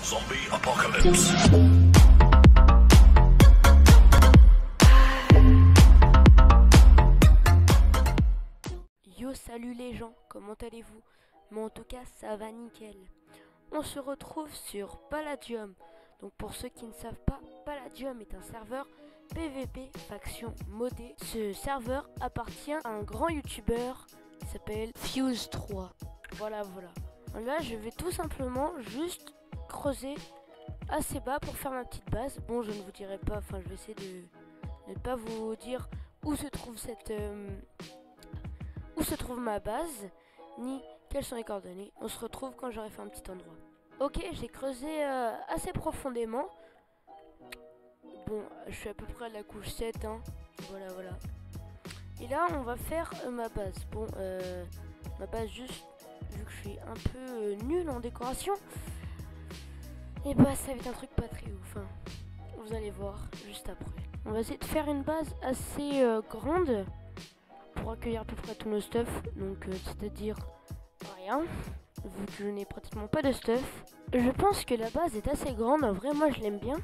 Zombie Apocalypse. Yo, salut les gens, comment allez-vous? Moi en tout cas ça va nickel. On se retrouve sur Palladium. Donc pour ceux qui ne savent pas, Palladium est un serveur PVP faction modé. Ce serveur appartient à un grand youtubeur qui s'appelle Fuse3. Voilà. Là je vais tout simplement juste creuser assez bas pour faire ma petite base. Bon, je ne vous dirai pas, enfin je vais essayer de ne pas vous dire où se trouve ma base, ni quelles sont les coordonnées. On se retrouve quand j'aurai fait un petit endroit. Ok, j'ai creusé assez profondément. Bon, je suis à peu près à la couche 7, hein. Voilà. Et là, on va faire ma base. Bon, ma base juste, vu que je suis un peu nulle en décoration, et bah ça va être un truc pas très ouf, hein. Vous allez voir juste après. On va essayer de faire une base assez grande pour accueillir à peu près tous nos stuff, donc c'est-à-dire rien, vu que je n'ai pratiquement pas de stuff. Je pense que la base est assez grande, en vrai moi je l'aime bien.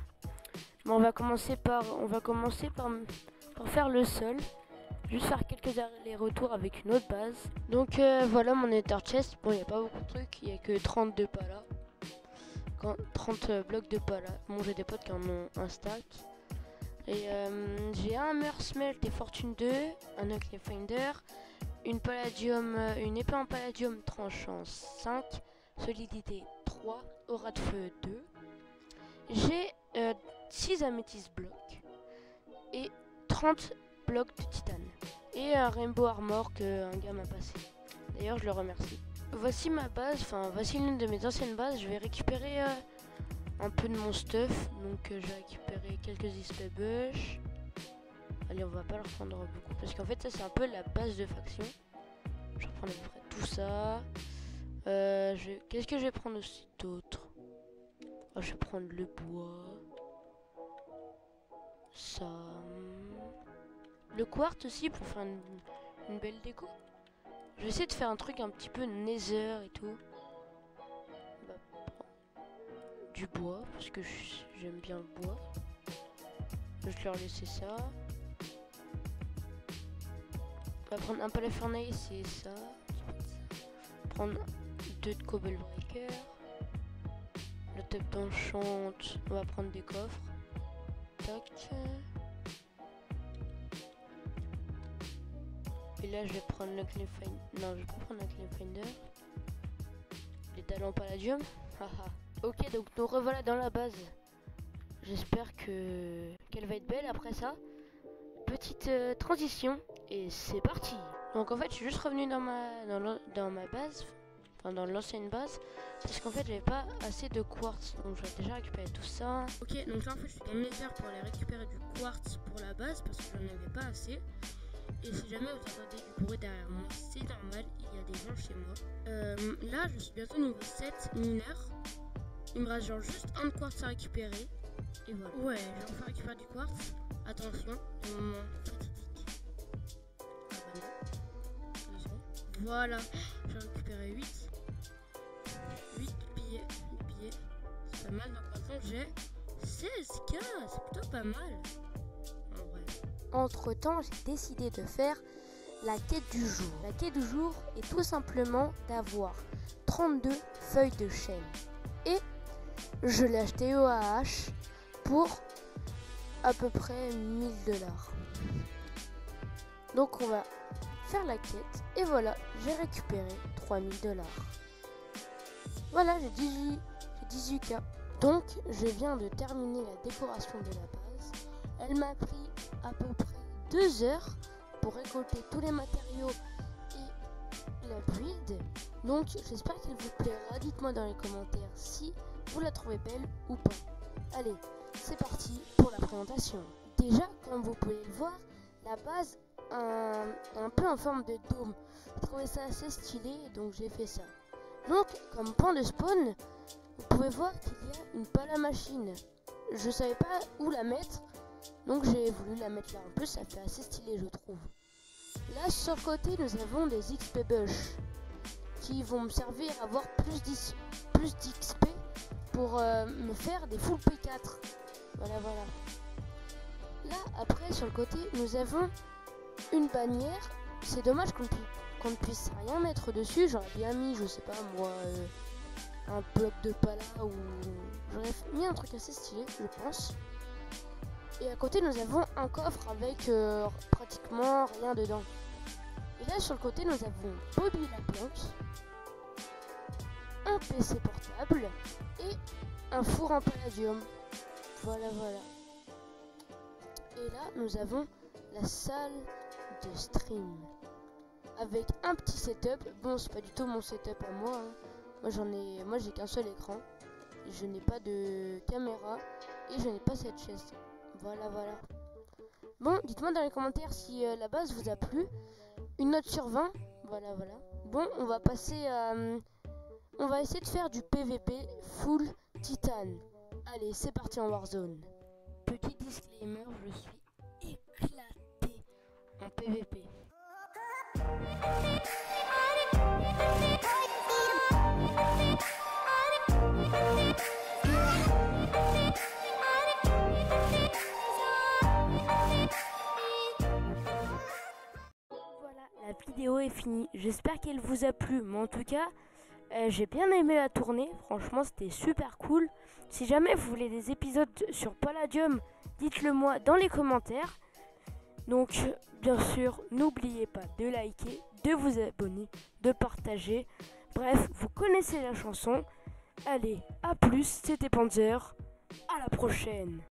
Mais on va commencer par faire le sol, juste faire quelques allers-retours avec une autre base. Donc voilà mon Nether chest. Bon, il n'y a pas beaucoup de trucs, il n'y a que 32 palas, 30 blocs de palas. Bon, j'ai des potes qui en ont un stack. Et j'ai un Hammer Smelt et Fortune 2, un Nuclear Finder, une épée en palladium tranchant 5, solidité 3, aura de feu 2. J'ai 6 améthystes blocs et 30 blocs de titane. Et un Rainbow Armor qu'un gars m'a passé. D'ailleurs, je le remercie. Voici ma base, voici l'une de mes anciennes bases. Je vais récupérer un peu de mon stuff, donc je vais récupérer quelques XP bush. Allez, on va pas leur prendre beaucoup parce qu'en fait ça c'est un peu la base de faction. Je vais prendre à peu près tout ça. Qu'est-ce que je vais prendre aussi d'autre? Je vais prendre le bois, ça, le quartz aussi pour faire une belle déco. Je vais essayer de faire un truc un petit peu nether et tout. Du bois parce que j'aime bien le bois. Je vais leur laisser ça. On va prendre un palais furnace et ça. Prendre 2 de cobble breaker. Le top d'enchant. On va prendre des coffres. Tac. Et là je vais prendre le clé finder. Non, je vais pas prendre la clé finder. Les talents palladium. Haha. Ok, donc nous revoilà dans la base. J'espère qu'elle va être belle après ça. Petite transition et c'est parti. Donc en fait je suis juste revenu dans ma base, dans l'ancienne base, parce qu'en fait j'avais pas assez de quartz, donc j'ai déjà récupéré tout ça. Ok, donc là en fait je suis dans le nether pour aller récupérer du quartz pour la base parce que j'en avais pas assez. Et si jamais vous entendez du bruit derrière moi, c'est normal, il y a des gens chez moi. Là je suis bientôt niveau 7 mineur. Il me reste genre juste un de quartz à récupérer. Et voilà. Ouais, je vais enfin récupérer du quartz. Attention, le moment fatidique. Voilà, j'ai récupéré 8 billets. C'est pas mal, donc maintenant j'ai 16K, c'est plutôt pas mal. En vrai. Entre temps, j'ai décidé de faire la quête du jour. La quête du jour est tout simplement d'avoir 32 feuilles de chêne. Et je l'ai acheté au AH pour à peu près 1000 $. Donc on va faire la quête et voilà, j'ai récupéré 3000 $. Voilà, j'ai 18K. Donc je viens de terminer la décoration de la base. Elle m'a pris à peu près 2 heures pour récolter tous les matériaux et la build. Donc j'espère qu'elle vous plaira. Dites-moi dans les commentaires si vous la trouvez belle ou pas. Allez, c'est parti pour la présentation. Déjà, comme vous pouvez le voir, la base un peu en forme de dôme. Je trouvais ça assez stylé, donc j'ai fait ça. Donc, comme point de spawn, vous pouvez voir qu'il y a une pala machine. Je savais pas où la mettre, donc j'ai voulu la mettre là. En plus, ça fait assez stylé, je trouve. Là, sur le côté, nous avons des XP bush qui vont me servir à avoir plus d'XP pour me faire des full P4. Voilà. Là, après, sur le côté, nous avons une bannière. C'est dommage qu'on ne puisse rien mettre dessus. J'aurais bien mis, je sais pas moi, un bloc de pala ou j'aurais mis un truc assez stylé, je pense. Et à côté, nous avons un coffre avec pratiquement rien dedans. Et là, sur le côté, nous avons Bobby la plante, un PC portable et un four en palladium. Voilà. Et là, nous avons la salle de stream avec un petit setup. Bon, c'est pas du tout mon setup à moi, hein. Moi j'ai qu'un seul écran. Je n'ai pas de caméra et je n'ai pas cette chaise. Voilà. Bon, dites-moi dans les commentaires si la base vous a plu. Une note sur 20. Voilà. Bon, on va passer à... on va essayer de faire du PVP full titane. Allez, c'est parti en Warzone. Petit disclaimer, je suis éclaté en PVP. Voilà, la vidéo est finie. J'espère qu'elle vous a plu, mais en tout cas, j'ai bien aimé la tournée. Franchement, c'était super cool. Si jamais vous voulez des épisodes sur Palladium, dites-le moi dans les commentaires. Donc, bien sûr, n'oubliez pas de liker, de vous abonner, de partager. Bref, vous connaissez la chanson. Allez, à plus, c'était Panzer. À la prochaine.